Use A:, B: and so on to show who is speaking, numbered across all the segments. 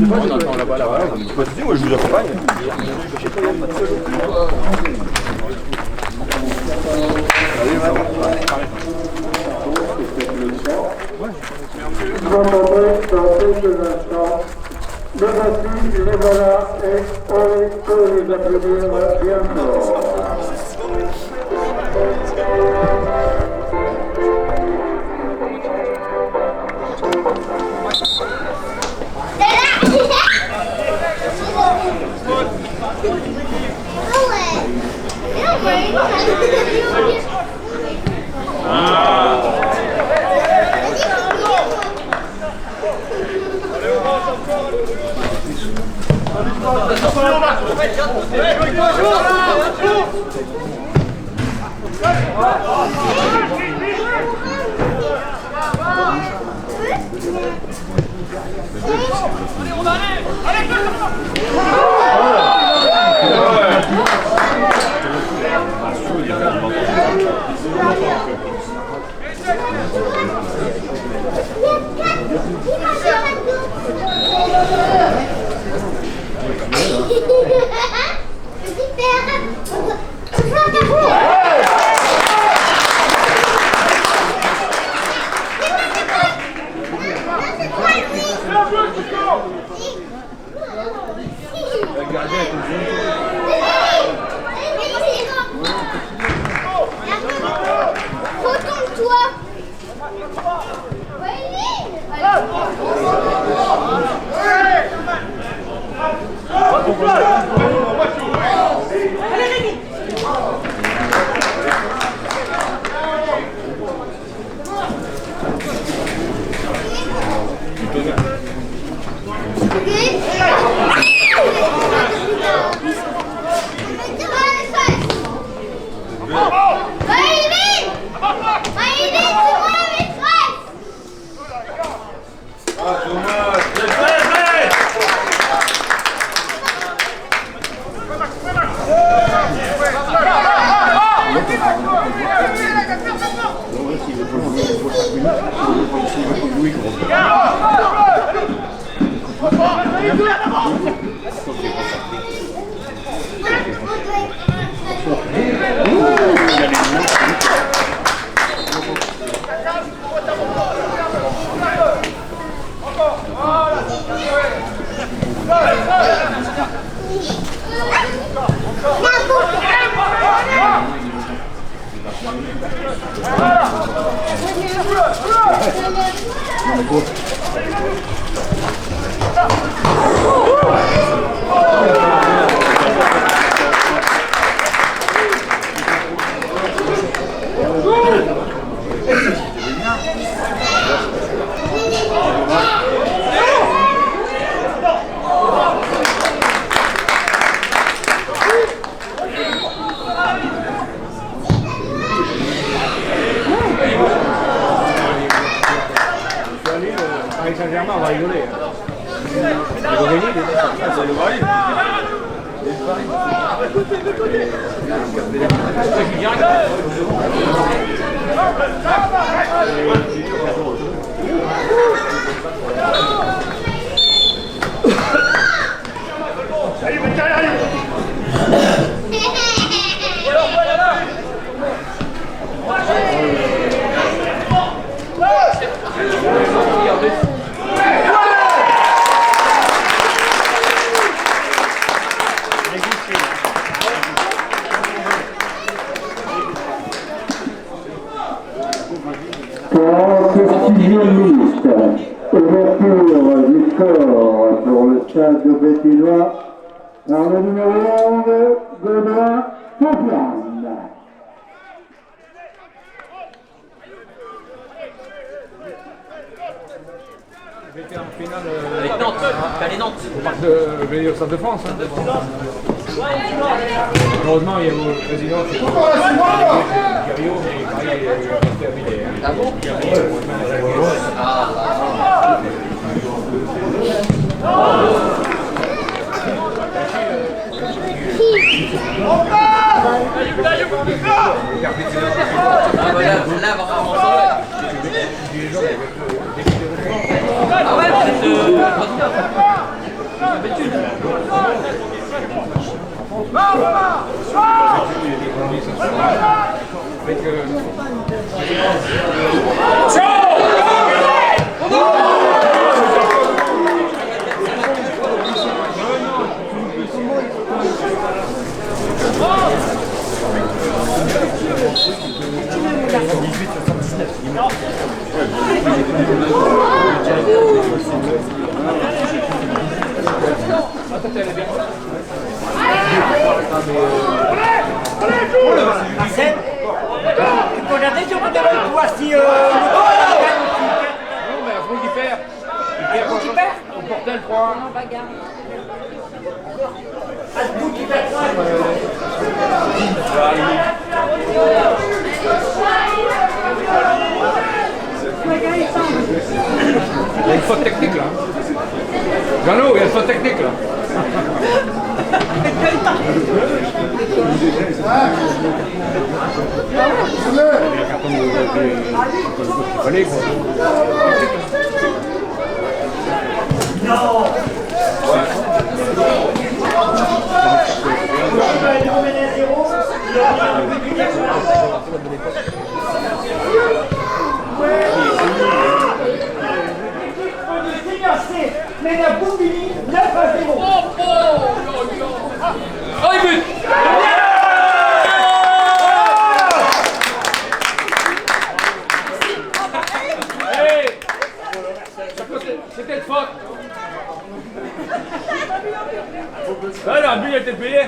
A: On attend là-bas, là-bas. Pas de soucis, moi je vous accompagne.
B: Le voici, les voilà, et on peut les applaudir bien fort.
A: Saint-Germain, on va rigoler. Ils vont gagner,
B: Ouverture du score pour le stade de Bétinois par le numéro 11, Baudouin Poplane.
C: J'étais en finale avec Nantes, Calais Nantes.
A: Au parc de Stade de France. Heureusement, il y a le président qui est Rio, mais pareil, il est resté à Villiers.
C: Ah bon?
D: Arsène, tu peux regarder sur le terrain toi si
A: Non, mais après il perd. Il perd au Portel 3.
E: Non, bagarre.
A: Il y a une faute technique là. Jeannot, il y a une faute technique là.
D: Mais la Bombini, 9 à 0.
A: Oh, il but. C'était une faute. Ah, là, le but a été payé.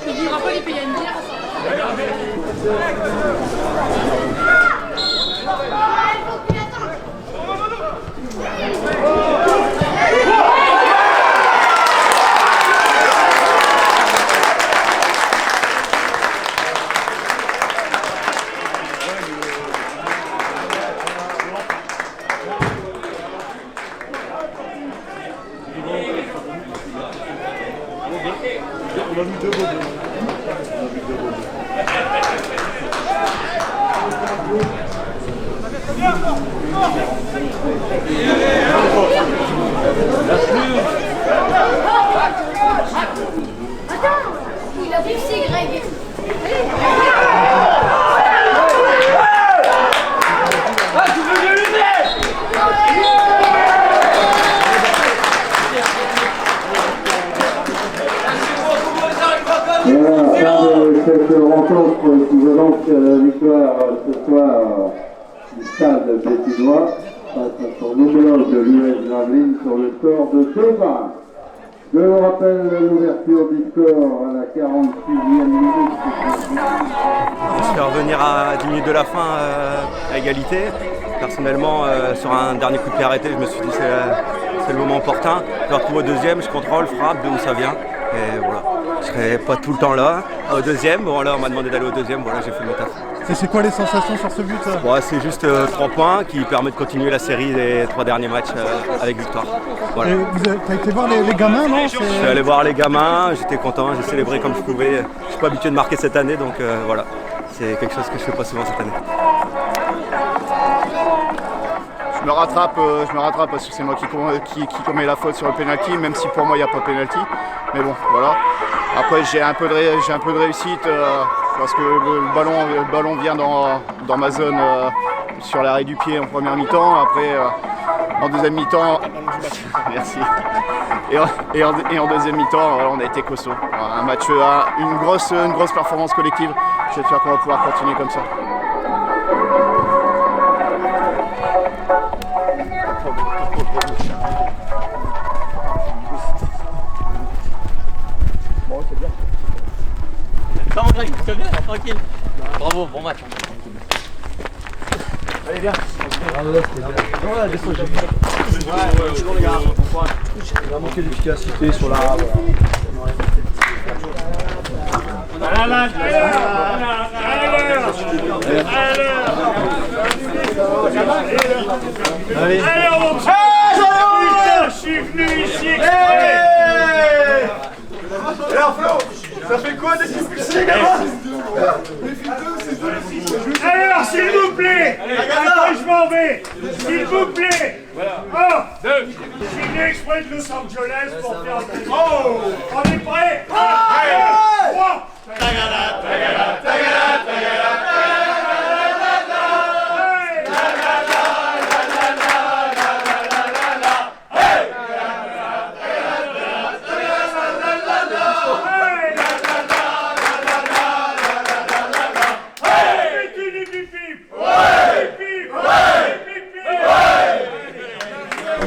E: Il va pas les payer une bière. Il a poussé Greg.
A: Ah, tu veux que je lui
B: Cette rencontre qui annonce la victoire ce soir du stade bétinois face à son homologue de l'US Gravelines sur le score de 2-20. Je vous rappelle l'ouverture du score à la 46e minute.
F: J'espère revenir à 10 minutes de la fin à égalité. Personnellement, sur un dernier coup de pied arrêté, je me suis dit c'est le moment opportun. Je le retrouve au deuxième, je contrôle, frappe, de où ça vient. Et voilà, je serai pas tout le temps là. Au deuxième, bon là on m'a demandé d'aller au deuxième, voilà j'ai fait mon taf.
G: C'est quoi les sensations sur ce but ça?
F: Ouais, c'est juste 3 points qui permet de continuer la série des 3 derniers matchs avec victoire. Voilà.
G: T'as été voir les gamins, non?
F: Je suis allé voir les gamins, j'étais content, j'ai célébré comme je pouvais. Je suis pas habitué de marquer cette année, donc voilà, c'est quelque chose que je fais pas souvent cette année.
H: Je me rattrape parce que c'est moi qui commets la faute sur le penalty, même si pour moi il n'y a pas de penalty. Mais bon, voilà. Après j'ai un peu de réussite parce que le ballon vient dans ma zone sur l'arrêt du pied en première mi-temps. Après en deuxième mi-temps, merci. Et en deuxième mi-temps, on a été costaud. Un match, une grosse performance collective. J'espère qu'on va pouvoir continuer comme ça.
C: Ça va Greg, tu vas bien, tranquille. Bravo, bon match. Allez bien. Ouais, des fois j'ai vu. Ouais, les gars, bon point. Il a manqué d'efficacité sur la.
D: Allez, on va. Je suis venu ici exprès.
C: Alors Flo, ça fait quoi d'être expulsé les gamins?
I: Alors s'il vous plaît, attends je m'en vais, s'il vous plaît. 1, 2, je suis venu exprès de Los Angeles pour faire un truc. Oh, on est prêts? 1, 2, 3.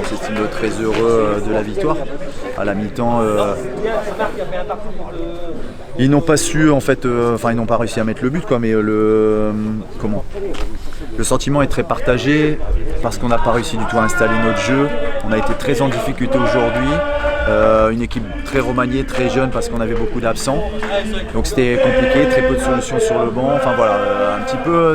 J: On s'estime très heureux de la victoire. À la mi-temps, ils n'ont pas su, en fait, ils n'ont pas réussi à mettre le but, quoi, mais le sentiment est très partagé parce qu'on n'a pas réussi du tout à installer notre jeu. On a été très en difficulté aujourd'hui. Une équipe très remaniée, très jeune parce qu'on avait beaucoup d'absents. Donc c'était compliqué, très peu de solutions sur le banc. Enfin voilà, un petit peu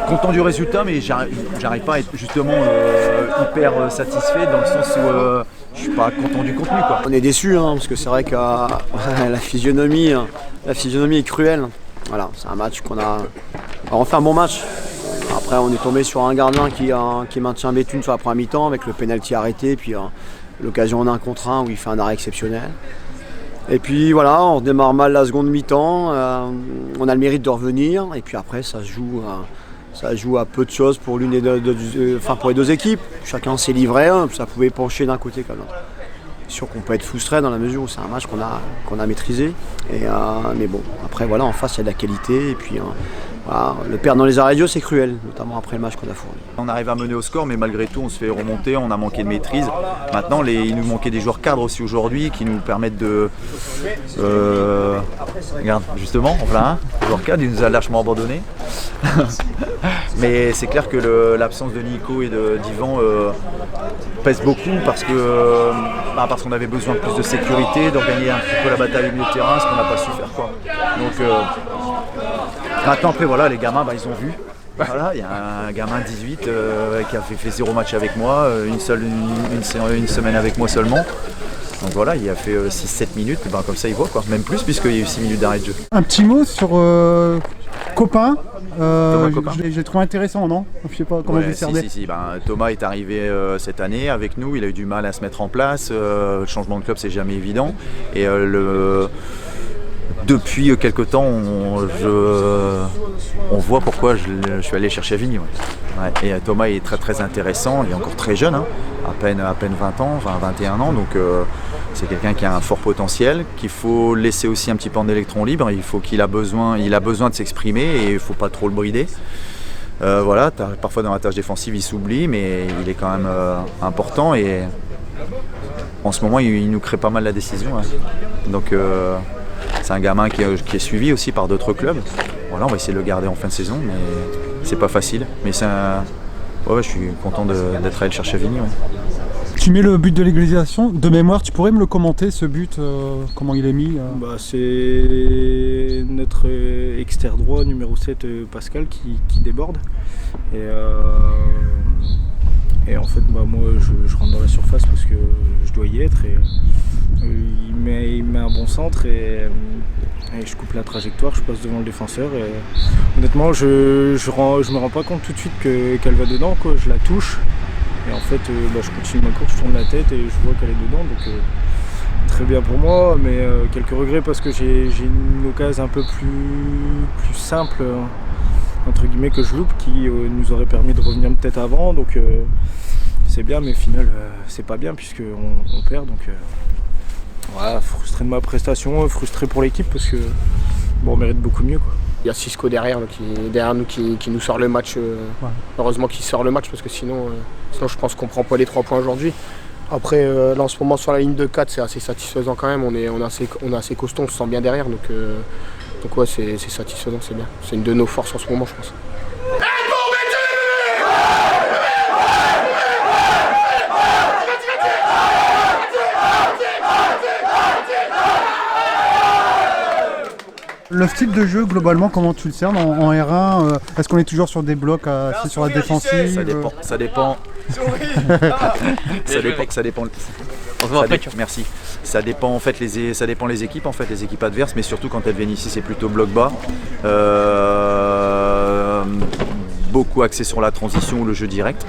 J: content du résultat, mais j'arrive pas à être justement hyper satisfait dans le sens où je suis pas content du contenu, quoi.
C: On est déçus parce que c'est vrai que la physionomie est cruelle. Voilà, c'est un match qu'on a. On fait un bon match. Après on est tombé sur un gardien qui maintient Béthune sur la première mi-temps avec le penalty arrêté, puis l'occasion en 1 contre 1 où il fait un arrêt exceptionnel. Et puis voilà, on démarre mal la seconde mi-temps, on a le mérite de revenir et puis après ça se joue à peu de choses pour pour les deux équipes. Chacun s'est livré, ça pouvait pencher d'un côté comme l'autre. C'est sûr qu'on peut être frustré dans la mesure où c'est un match qu'on a maîtrisé. Mais bon, après voilà, en face il y a de la qualité et puis voilà, le perdre dans les arrêts de jeu c'est cruel, notamment après le match qu'on a fourni.
J: On arrive à mener au score, mais malgré tout on se fait remonter, on a manqué de maîtrise. Maintenant il nous manquait des joueurs cadres aussi aujourd'hui qui nous permettent de... regarde, justement, voilà, un joueur cadre, il nous a lâchement abandonné. Mais c'est clair que l'absence de Nico et d'Ivan pèse beaucoup parce qu'on avait besoin de plus de sécurité, d'organiser un petit peu la bataille au milieu de terrain, ce qu'on n'a pas su faire, quoi. Donc maintenant après voilà, les gamins ils ont vu. Voilà, il y a un gamin de 18 qui a fait 0 match avec moi, une semaine avec moi seulement. Donc voilà, il a fait 6-7 minutes, comme ça il voit, quoi. Même plus puisqu'il y a eu 6 minutes d'arrêt de jeu.
G: Un petit mot sur Copain.
J: Copain.
G: J'ai trouvé intéressant, non? Je sais pas comment vous cernez.
J: Si. Thomas est arrivé cette année avec nous, il a eu du mal à se mettre en place. Le changement de club, c'est jamais évident. Et depuis quelque temps, on voit pourquoi je suis allé chercher Vigny. Ouais. Et Thomas est très très intéressant, il est encore très jeune, à peine 20 ans, 21 ans, donc c'est quelqu'un qui a un fort potentiel, qu'il faut laisser aussi un petit peu en électron libre, il a besoin de s'exprimer et il ne faut pas trop le brider. Voilà, parfois dans la tâche défensive il s'oublie, mais il est quand même important et en ce moment il nous crée pas mal la décision. Donc c'est un gamin qui est suivi aussi par d'autres clubs. Voilà, on va essayer de le garder en fin de saison, mais c'est pas facile. Mais je suis content d'être allé le chercher à Vigny. Ouais.
G: Tu mets le but de l'égalisation, de mémoire, tu pourrais me le commenter ce but, comment il est mis
K: C'est notre externe droit numéro 7 Pascal qui déborde. Et en fait moi je rentre dans la surface parce que je dois y être et il met un bon centre et je coupe la trajectoire, je passe devant le défenseur et honnêtement je me rends pas compte tout de suite qu'elle va dedans, quoi. Je la touche et en fait je continue ma course, je tourne la tête et je vois qu'elle est dedans, donc très bien pour moi, mais quelques regrets parce que j'ai une occasion un peu plus simple entre guillemets que je loupe qui nous aurait permis de revenir peut-être avant, donc c'est bien, mais au final c'est pas bien puisqu'on perd, donc voilà, frustré de ma prestation, frustré pour l'équipe parce que on mérite beaucoup mieux, quoi.
L: Il y a Cisco derrière nous qui nous sort le match. Heureusement qu'il sort le match parce que sinon je pense qu'on prend pas les 3 points aujourd'hui. Après là en ce moment sur la ligne de 4 c'est assez satisfaisant quand même, on est assez costaud, on se sent bien derrière, donc ouais c'est satisfaisant, c'est bien. C'est une de nos forces en ce moment je pense.
G: Le style de jeu, globalement, comment tu le cernes en R1 Est-ce qu'on est toujours sur des blocs sur la défensive?
J: Ça dépend. Ça dépend.
D: On se voit après.
J: Merci. Ça dépend en fait ça dépend les équipes en fait, les équipes adverses, mais surtout quand elles viennent ici, c'est plutôt bloc bas. Beaucoup axé sur la transition ou le jeu direct.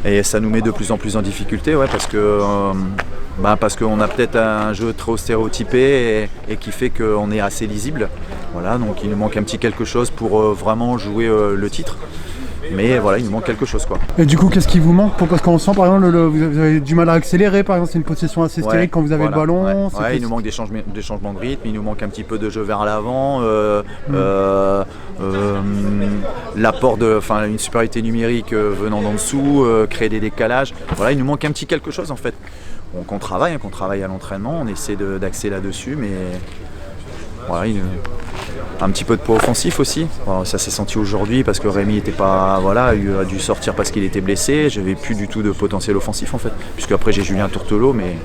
J: Et ça nous met de plus en plus en difficulté, ouais, parce qu'on a peut-être un jeu trop stéréotypé et qui fait qu'on est assez lisible. Voilà, donc il nous manque un petit quelque chose pour vraiment jouer le titre. Mais voilà, il nous manque quelque chose, quoi.
G: Et du coup, qu'est-ce qui vous manque? Parce qu'on sent par exemple, vous avez du mal à accélérer, par exemple, c'est une possession assez stérile quand vous avez le ballon.
J: Ouais, il nous manque des changements de rythme, il nous manque un petit peu de jeu vers l'avant, l'apport une supériorité numérique venant d'en dessous, créer des décalages. Voilà, il nous manque un petit quelque chose en fait. Qu'on travaille à l'entraînement, on essaie d'axer là-dessus, mais voilà, un petit peu de poids offensif aussi. Alors, ça s'est senti aujourd'hui parce que Rémi était pas, a dû sortir parce qu'il était blessé. J'avais plus du tout de potentiel offensif en fait, puisque après j'ai Julien Tourtelot, mais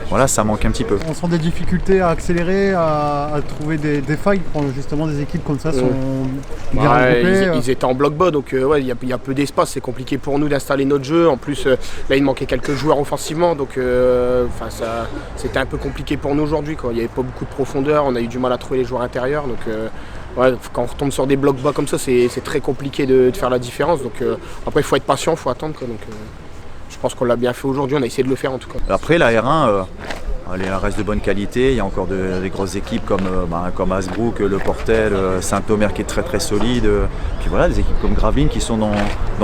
J: voilà, ça manque un petit peu.
G: On sent des difficultés à accélérer, à trouver des failles quand justement des équipes comme ça sont bien regroupées.
L: Ils étaient en bloc bas, donc il y a peu d'espace, c'est compliqué pour nous d'installer notre jeu. En plus, là il manquait quelques joueurs offensivement, donc c'était un peu compliqué pour nous aujourd'hui. Il n'y avait pas beaucoup de profondeur, on a eu du mal à trouver les joueurs intérieurs. Donc, quand on retombe sur des blocs bas comme ça, c'est très compliqué de faire la différence. Donc, après, il faut être patient, il faut attendre. Donc, je pense qu'on l'a bien fait aujourd'hui, on a essayé de le faire en tout cas.
J: Après, la R1, elle reste de bonne qualité. Il y a encore des grosses équipes comme Hasbrook, Le Portel, Saint-Omer qui est très très solide. Puis voilà, des équipes comme Gravelines qui sont dans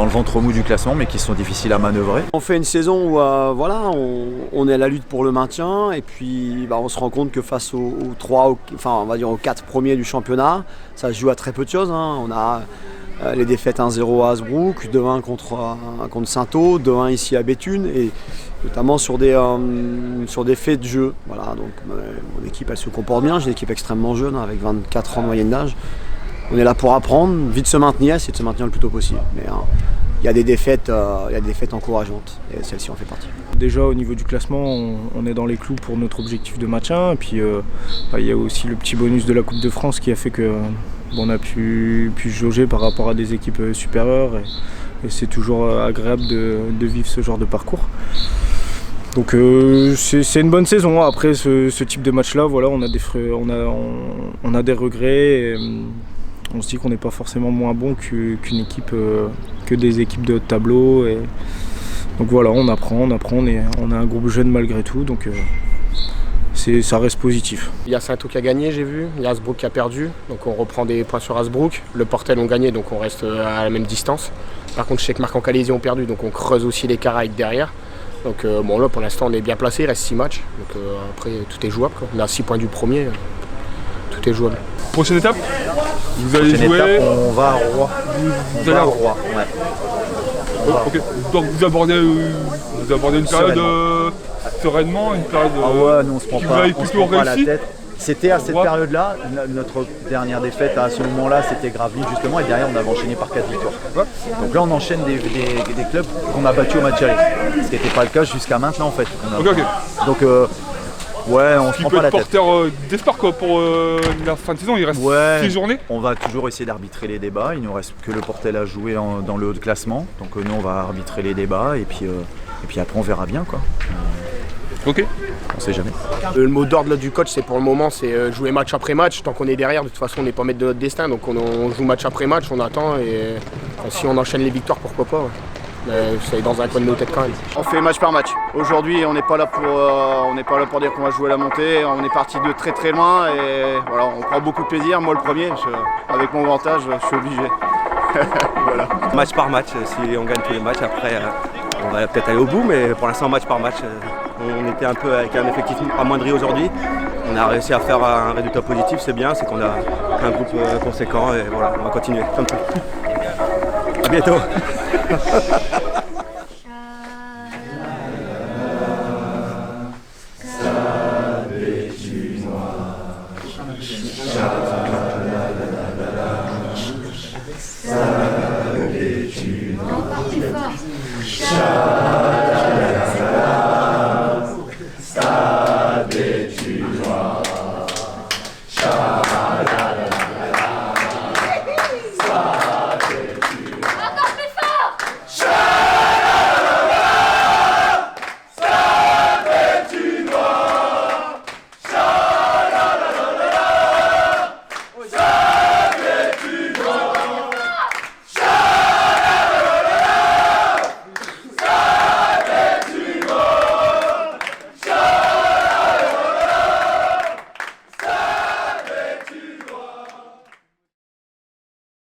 J: le ventre mou du classement, mais qui sont difficiles à manœuvrer.
C: On fait une saison où on est à la lutte pour le maintien, et puis on se rend compte que face aux 4 premiers du championnat, ça se joue à très peu de choses. On a les défaites 1-0 à Hasbrook, 2-1 contre Saint-Au, 2-1 ici à Béthune, et notamment sur des faits de jeu. Voilà, donc mon équipe elle se comporte bien, j'ai une équipe extrêmement jeune avec 24 ans de moyenne d'âge. On est là pour apprendre, vite se maintenir, essayer de se maintenir le plus tôt possible. Mais il y a des défaites encourageantes, et celle-ci en fait partie.
K: Déjà au niveau du classement, on est dans les clous pour notre objectif de maintien. Et puis il y a aussi le petit bonus de la Coupe de France qui a fait que on a pu jauger par rapport à des équipes supérieures. Et c'est toujours agréable de vivre ce genre de parcours. Donc c'est une bonne saison. Après ce type de match-là, on a des regrets. Et, on se dit qu'on n'est pas forcément moins bon qu'une équipe, que des équipes de haut tableau. Et donc voilà, on apprend, on a un groupe jeune malgré tout, donc ça reste positif.
L: Il y a Saint-Au qui a gagné, j'ai vu, il y a Hasbrook qui a perdu, donc on reprend des points sur Hasbrook. Le Portel ont gagné, donc on reste à la même distance. Par contre, je sais que Marc-en-Calaisis ont perdu, donc on creuse aussi l'écart avec derrière. Donc là pour l'instant on est bien placé, il reste 6 matchs, donc après tout est jouable, quoi. On a 6 points du premier, tout est jouable.
M: Prochaine étape, vous allez jouer.
J: On va à Rouen.
M: Vous allez à Rouen.
J: Ouais.
M: Ok. Donc vous abordez une période sereinement, une période
J: nous on se prend
M: qui
J: pas,
M: vous avez
J: on se
M: plutôt
J: prend pas la
M: réussi.
J: tête. C'était à cette période-là, notre dernière défaite à ce moment-là, c'était Gravelines justement, et derrière on avait enchaîné par 4 victoires. Ouais. Donc là on enchaîne des clubs qu'on a battus au match aller, ce qui n'était pas le cas jusqu'à maintenant en fait. Donc on se prend pas la tête.
M: Porteur d'espoir pour la fin de saison, il reste 6 journées.
J: On va toujours essayer d'arbitrer les débats, il nous reste que le Portel à jouer dans le haut de classement, donc nous on va arbitrer les débats et puis après on verra bien quoi.
M: Ok.
J: On sait jamais.
L: Le mot d'ordre du coach, c'est pour le moment, c'est jouer match après match. Tant qu'on est derrière, de toute façon, on n'est pas maître de notre destin. Donc on joue match après match, on attend et si on enchaîne les victoires, pourquoi pas. Ouais. C'est dans un coin de nos têtes quand même.
H: On fait match par match. Aujourd'hui, on n'est pas là pour dire qu'on va jouer la montée. On est parti de très très loin et voilà, on prend beaucoup de plaisir. Moi le premier, avec mon avantage, je suis obligé. Voilà.
F: Match par match, si on gagne tous les matchs, après on va peut-être aller au bout, mais pour l'instant match par match. On était un peu avec un effectif amoindri aujourd'hui. On a réussi à faire un résultat positif, c'est bien, c'est qu'on a un groupe conséquent et voilà, on va continuer comme ça. À bientôt.